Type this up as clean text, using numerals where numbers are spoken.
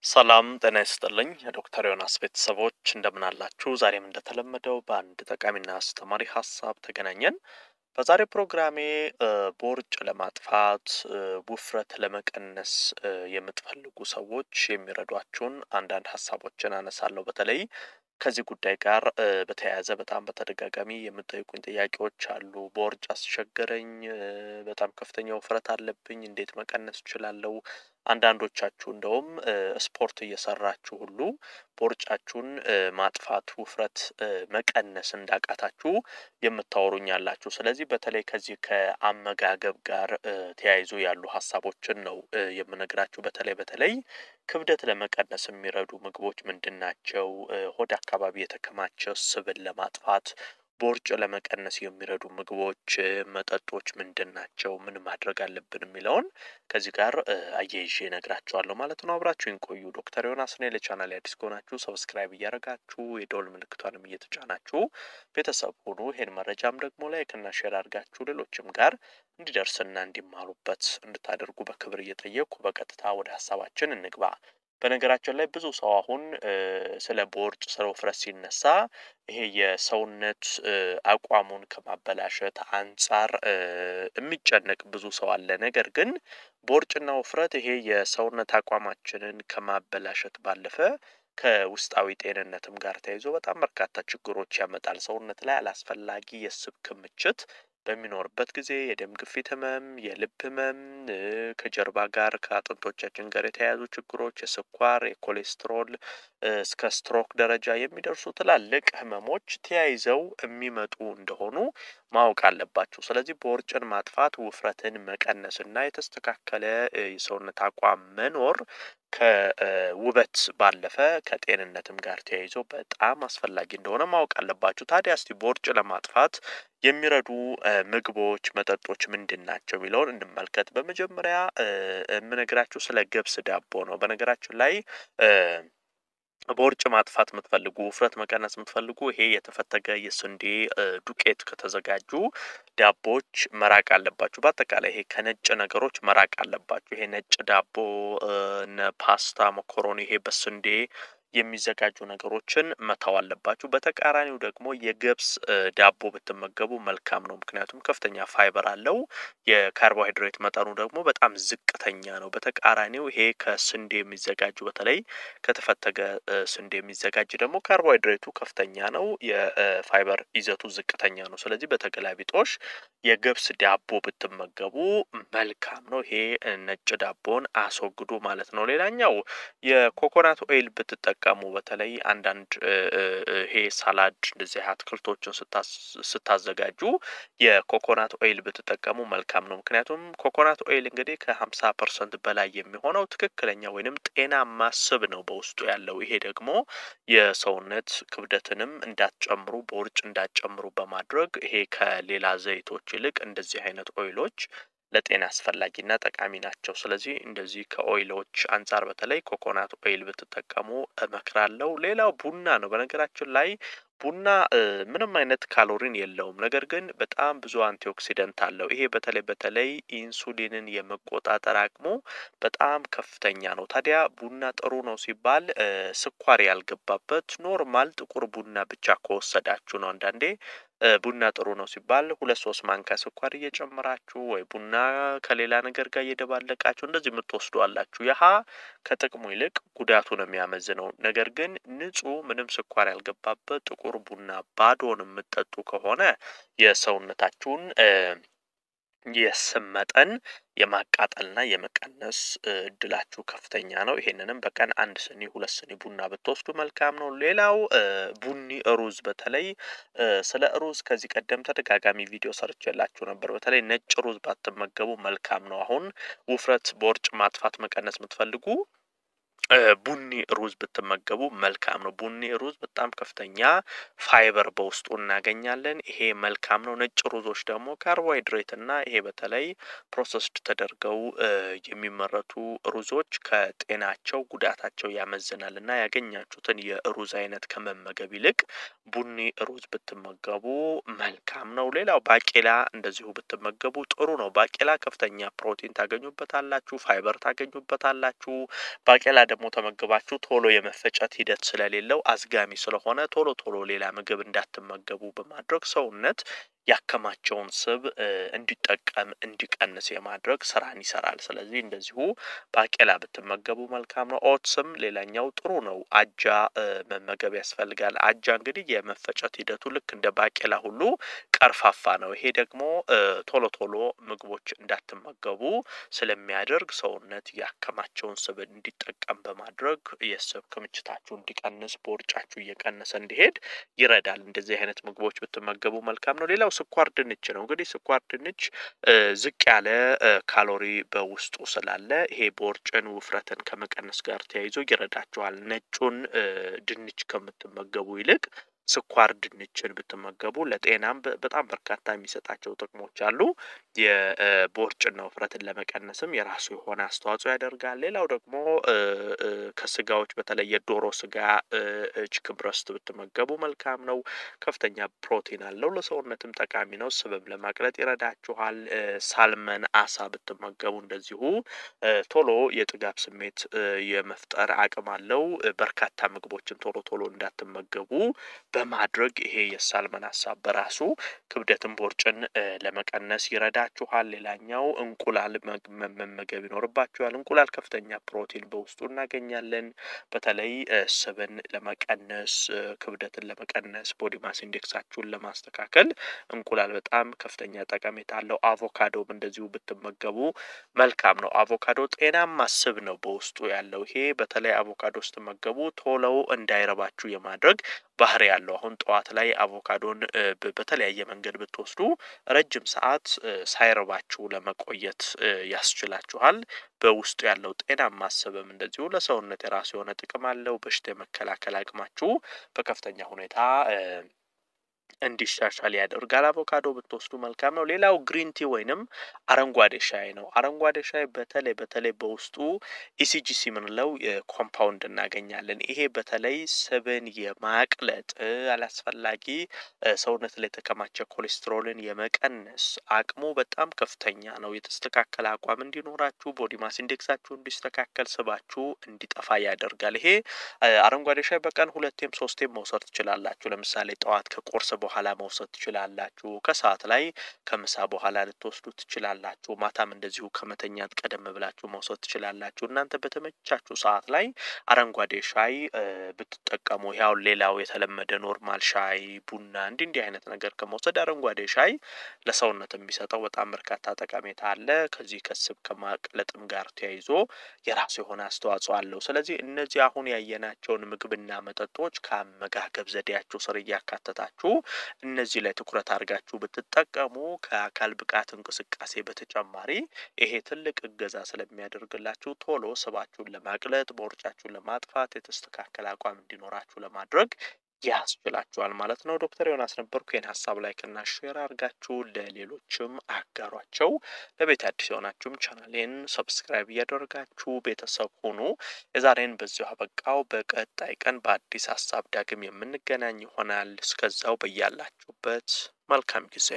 ሰላም ጤና ይስጥልኝ ዶክተር ዮናስ ቤተሰቦች እንደምን አላችሁ? ዛሬም እንደተለመደው በአንድ ጠቃሚና አስተማሪ ሀሳብ ተገናኘን። በዛሬ ፕሮግራሜ ቦርጭ ለማጥፋት ውፍረት ለመቀነስ የምትፈልጉ ሰዎች የሚረዷችሁን አንዳንድ ሀሳቦችን አነሳለሁ። በተለይ ከዚህ ጉዳይ ጋር በተያያዘ በጣም በተደጋጋሚ የምትጠይቁኝ ጥያቄዎች አሉ። ቦርጭ አስቸገረኝ፣ በጣም ከፍተኛ ውፍረት አለብኝ፣ እንዴት መቀነስ እችላለሁ? አንዳንዶቻችሁ እንደውም ስፖርት እየሰራችሁ ሁሉ ቦርጫችሁን ማጥፋት ውፍረት መቀነስ እንዳቃታችሁ የምታወሩኝ አላችሁ። ስለዚህ በተለይ ከዚህ ከአመጋገብ ጋር ተያይዞ ያሉ ሀሳቦችን ነው የምነግራችሁ። በተለይ ክብደት ለመቀነስ የሚረዱ ምግቦች ምንድን ናቸው? ሆድ አካባቢ የተከማቸ ስብን ለማጥፋት ቦርጭ ለመቀነስ የሚረዱ ምግቦች፣ መጠጦች ምንድን ናቸው? ምን ማድረግ አለብን የሚለውን ከዚህ ጋር አያይዤ እነግራችኋለሁ ማለት ነው። አብራችሁን ቆዩ። ዶክተር ዮናስ ነኝ። ለቻናሌ አዲስ ከሆናችሁ ሰብስክራይብ እያደረጋችሁ የደወል ምልክቷንም እየተጫናችሁ ቤተሰብ ሁኑ። ይሄን መረጃም ደግሞ ላይክና ሼር አድርጋችሁ ሌሎችም ጋር እንዲደርስና እንዲማሩበት እንድታደርጉ በክብር እየጠየቅኩ በቀጥታ ወደ ሀሳባችን እንግባ። በነገራችን ላይ ብዙ ሰው አሁን ስለ ቦርጭ ስለ ውፍረት ሲነሳ ይሄ የሰውነት አቋሙን ከማበላሸት አንጻር የሚጨነቅ ብዙ ሰው አለ። ነገር ግን ቦርጭና ውፍረት ይሄ የሰውነት አቋማችንን ከማበላሸት ባለፈ ከውስጣዊ ጤንነትም ጋር ተያይዞ በጣም በርካታ ችግሮች ያመጣል። ሰውነት ላይ አላስፈላጊ የስብ ክምችት በሚኖርበት ጊዜ የደም ግፊት ህመም፣ የልብ ህመም፣ ከጀርባ ጋር ከአጥንቶቻችን ጋር የተያያዙ ችግሮች፣ የስኳር፣ የኮሌስትሮል እስከ ስትሮክ ደረጃ የሚደርሱ ትላልቅ ህመሞች ተያይዘው የሚመጡ እንደሆኑ ማወቅ አለባችሁ። ስለዚህ ቦርጭን ማጥፋት ውፍረትን መቀነስና የተስተካከለ የሰውነት አቋም መኖር ከውበት ባለፈ ከጤንነትም ጋር ተያይዞ በጣም አስፈላጊ እንደሆነ ማወቅ አለባችሁ። ታዲያ እስቲ ቦርጭ ለማጥፋት የሚረዱ ምግቦች፣ መጠጦች ምንድን ናቸው የሚለውን እንመልከት። በመጀመሪያ የምነግራችሁ ስለ ገብስ ዳቦ ነው። በነገራችን ላይ ቦርጭ ማጥፋት የምትፈልጉ ውፍረት መቀነስ የምትፈልጉ ይሄ የተፈተገ የስንዴ ዱቄት ከተዘጋጁ ዳቦች መራቅ አለባችሁ። በአጠቃላይ ይሄ ከነጭ ነገሮች መራቅ አለባችሁ። ይሄ ነጭ ዳቦ እነ ፓስታ፣ መኮሮኒ ይሄ በስንዴ የሚዘጋጁ ነገሮችን መተው አለባችሁ። በተቃራኒው ደግሞ የገብስ ዳቦ ብትመገቡ መልካም ነው። ምክንያቱም ከፍተኛ ፋይበር አለው። የካርቦሃይድሬት መጠኑ ደግሞ በጣም ዝቅተኛ ነው። በተቃራኒው ይሄ ከስንዴ የሚዘጋጁ በተለይ ከተፈተገ ስንዴ የሚዘጋጅ ደግሞ ካርቦሃይድሬቱ ከፍተኛ ነው፣ የፋይበር ይዘቱ ዝቅተኛ ነው። ስለዚህ በተገላቢጦሽ የገብስ ዳቦ ብትመገቡ መልካም ነው። ይሄ ነጭ ዳቦን አስወግዱ ማለት ነው። ሌላኛው የኮኮናት ኦይል ብትጠቀሙ በተለይ አንዳንድ ይሄ ሳላድ እንደዚህ አትክልቶችን ስታዘጋጁ የኮኮናት ኦይል ብትጠቀሙ መልካም ነው። ምክንያቱም ኮኮናት ኦይል እንግዲህ ከ50% በላይ የሚሆነው ትክክለኛ ወይንም ጤናማ ስብ ነው በውስጡ ያለው። ይሄ ደግሞ የሰውነት ክብደትንም እንዳትጨምሩ ቦርጭ እንዳትጨምሩ በማድረግ ይሄ ከሌላ ዘይቶች ይልቅ እንደዚህ አይነት ኦይሎች ለጤና አስፈላጊና ጠቃሚ ናቸው። ስለዚህ እንደዚህ ከኦይሎች አንጻር በተለይ ኮኮናት ኦይል ብትጠቀሙ እመክራለሁ። ሌላው ቡና ነው። በነገራችን ላይ ቡና ምንም አይነት ካሎሪን የለውም፣ ነገር ግን በጣም ብዙ አንቲኦክሲደንት አለው። ይሄ በተለይ ኢንሱሊንን የመቆጣጠር አቅሙ በጣም ከፍተኛ ነው። ታዲያ ቡና ጥሩ ነው ሲባል ስኳር ያልገባበት ኖርማል ጥቁር ቡና ብቻ ከወሰዳችሁ ነው። አንዳንዴ ቡና ጥሩ ነው ሲባል 2-3 ማንኪያ ስኳር እየጨመራችሁ ወይ ቡና ከሌላ ነገር ጋር እየደባለቃችሁ እንደዚህ የምትወስዱ አላችሁ። ይህ ከጥቅሙ ይልቅ ጉዳቱ ነው የሚያመዝነው። ነገር ግን ንጹህ ምንም ስኳር ያልገባበት ጥቁር ቡና ባዶን የምትጠጡ ከሆነ የሰውነታችሁን የስብ መጠን የማቃጠልና የመቀነስ እድላችሁ ከፍተኛ ነው። ይሄንንም በቀን 1 ስኒ 2 ስኒ ቡና ብትወስዱ መልካም ነው። ሌላው ቡኒ ሩዝ፣ በተለይ ስለ ሩዝ ከዚህ ቀደም ተደጋጋሚ ቪዲዮ ሰርቼላችሁ ነበር። በተለይ ነጭ ሩዝ ባትመገቡ መልካም ነው። አሁን ውፍረት፣ ቦርጭ ማጥፋት፣ መቀነስ የምትፈልጉ ቡኒ ሩዝ ብትመገቡ መልካም ነው። ቡኒ ሩዝ በጣም ከፍተኛ ፋይበር በውስጡ እናገኛለን። ይሄ መልካም ነው። ነጭ ሩዞች ደግሞ ካርቦሃይድሬት እና ይሄ በተለይ ፕሮሰስድ ተደርገው የሚመረቱ ሩዞች ከጤናቸው ጉዳታቸው ያመዝናል እና ያገኛችሁትን የሩዝ አይነት ከመመገብ ይልቅ ቡኒ ሩዝ ብትመገቡ መልካም ነው። ሌላው ባቄላ እንደዚሁ ብትመገቡ ጥሩ ነው። ባቄላ ከፍተኛ ፕሮቲን ታገኙበታላችሁ፣ ፋይበር ታገኙበታላችሁ። ባቄላ ደግሞ ተመግባችሁ ቶሎ የመፈጨት ሂደት ስለሌለው አዝጋሚ ስለሆነ ቶሎ ሌላ ምግብ እንዳትመገቡ በማድረግ ሰውነት ያከማቸውን ስብ እንዲጠቀም እንዲቀንስ የማድረግ ስራን ይሰራል። ስለዚህ እንደዚሁ ባቄላ ብትመገቡ መልካም ነው። ኦትስም ሌላኛው ጥሩ ነው። አጃ መመገብ ያስፈልጋል። አጃ እንግዲህ የመፈጨት ሂደቱ ልክ እንደ ባቄላ ሁሉ ቀርፋፋ ነው። ይሄ ደግሞ ቶሎ ምግቦች እንዳትመገቡ ስለሚያደርግ ሰውነት ያከማቸውን ስብ እንዲጠቀም በማድረግ የስብ ክምችታችሁ እንዲቀንስ ቦርጫችሁ እየቀነሰ እንዲሄድ ይረዳል። እንደዚህ አይነት ምግቦች ብትመገቡ መልካም ነው። ሌላው ስኳር ድንች ነው። እንግዲህ ስኳር ድንች ዝቅ ያለ ካሎሪ በውስጡ ስላለ ይሄ ቦርጭን ውፍረትን ከመቀነስ ጋር ተያይዞ ይረዳችኋል። ነጩን ድንች ከምትመገቡ ይልቅ ስኳር ድንችን ብትመገቡ ለጤናም በጣም በርካታ የሚሰጣቸው ጥቅሞች አሉ። የቦርጭና ውፍረትን ለመቀነስም የራሱ የሆነ አስተዋጽኦ ያደርጋል። ሌላው ደግሞ ከስጋዎች በተለይ የዶሮ ስጋ ቺክን ብረስት ብትመገቡ መልካም ነው። ከፍተኛ ፕሮቲን አለው፣ ለሰውነትም ጠቃሚ ነው። ስብም ለማቅለጥ ይረዳችኋል። ሳልመን አሳ ብትመገቡ እንደዚሁ ቶሎ የጥጋብ ስሜት የመፍጠር አቅም አለው። በርካታ ምግቦችን ቶሎ እንዳትመገቡ በማድረግ ይሄ የሳልመን ሀሳብ በራሱ ክብደትን ቦርጭን ለመቀነስ ይረዳችኋል። ሌላኛው እንቁላል መመገብ ይኖርባችኋል። እንቁላል ከፍተኛ ፕሮቲን በውስጡ እናገኛለን። በተለይ ስብን ለመቀነስ ክብደትን ለመቀነስ ቦዲ ማስ ኢንዴክሳችሁን ለማስተካከል እንቁላል በጣም ከፍተኛ ጠቀሜታ አለው። አቮካዶም እንደዚሁ ብትመገቡ መልካም ነው። አቮካዶ ጤናማ ስብ ነው በውስጡ ያለው። ይሄ በተለይ አቮካዶ ስትመገቡ ቶሎ እንዳይረባችሁ የማድረግ ባህሪ ያለው። አሁን ጠዋት ላይ አቮካዶን በተለያየ መንገድ ብትወስዱ ረጅም ሰዓት ሳይረባችሁ ለመቆየት ያስችላችኋል። በውስጡ ያለው ጤናማ ስብም እንደዚሁ ለሰውነት የራሱ የሆነ ጥቅም አለው። በሽታ የመከላከል አቅማችሁ በከፍተኛ ሁኔታ እንዲሻሻል ያደርጋል። አቮካዶ ብትወስዱ መልካም ነው። ሌላው ግሪን ቲ ወይንም አረንጓዴ ሻይ ነው። አረንጓዴ ሻይ በተለይ በውስጡ ኢሲጂሲ ምንለው ኮምፓውንድ እናገኛለን። ይሄ በተለይ ስብን የማቅለጥ አላስፈላጊ ሰውነት ላይ የተከማቸ ኮሌስትሮልን የመቀነስ አቅሙ በጣም ከፍተኛ ነው። የተስተካከለ አቋም እንዲኖራችሁ ቦዲ ማስ ኢንዴክሳችሁ እንዲስተካከል ስባችሁ እንዲጠፋ ያደርጋል። ይሄ አረንጓዴ ሻይ በቀን 2ም 3ም መውሰድ ትችላላችሁ። ለምሳሌ ጠዋት ከቁርስ በኋላ መውሰድ ትችላላችሁ። ከሰዓት ላይ ከምሳ በኋላ ልትወስዱ ትችላላችሁ። ማታም እንደዚሁ ከመተኛት ቀደም ብላችሁ መውሰድ ትችላላችሁ። እናንተ በተመቻችሁ ሰዓት ላይ አረንጓዴ ሻይ ብትጠቀሙ ያው ሌላው የተለመደ ኖርማል ሻይ ቡና እንዲህ አይነት ነገር ከመውሰድ አረንጓዴ ሻይ ለሰውነት የሚሰጠው በጣም በርካታ ጠቀሜታ አለ። ከዚህ ከስብ ከማቅለጥም ጋር ተያይዞ የራሱ የሆነ አስተዋጽኦ አለው። ስለዚህ እነዚህ አሁን ያየናቸውን ምግብና መጠጦች ከአመጋገብ ዘዴያችሁ ስር እያካተታችሁ እነዚህ ላይ ትኩረት አድርጋችሁ ብትጠቀሙ ከአካል ብቃት እንቅስቃሴ በተጨማሪ ይሄ ትልቅ እገዛ ስለሚያደርግላችሁ ቶሎ ስባችሁን ለማቅለጥ ቦርጫችሁን ለማጥፋት የተስተካከለ አቋም እንዲኖራችሁ ለማድረግ ያስችላችኋል ማለት ነው። ዶክተር ዮናስ ነበርኩ። ይህን ሀሳብ ላይክ እና ሼር አድርጋችሁ ለሌሎችም አጋሯቸው። ለቤት አዲስ የሆናችሁም ቻናሌን ሰብስክራይብ እያደረጋችሁ ቤተሰብ ሁኑ። የዛሬን በዚሁ አበቃው። በቀጣይ ቀን በአዲስ ሀሳብ ዳግም የምንገናኝ ይሆናል። እስከዛው በያላችሁበት መልካም ጊዜ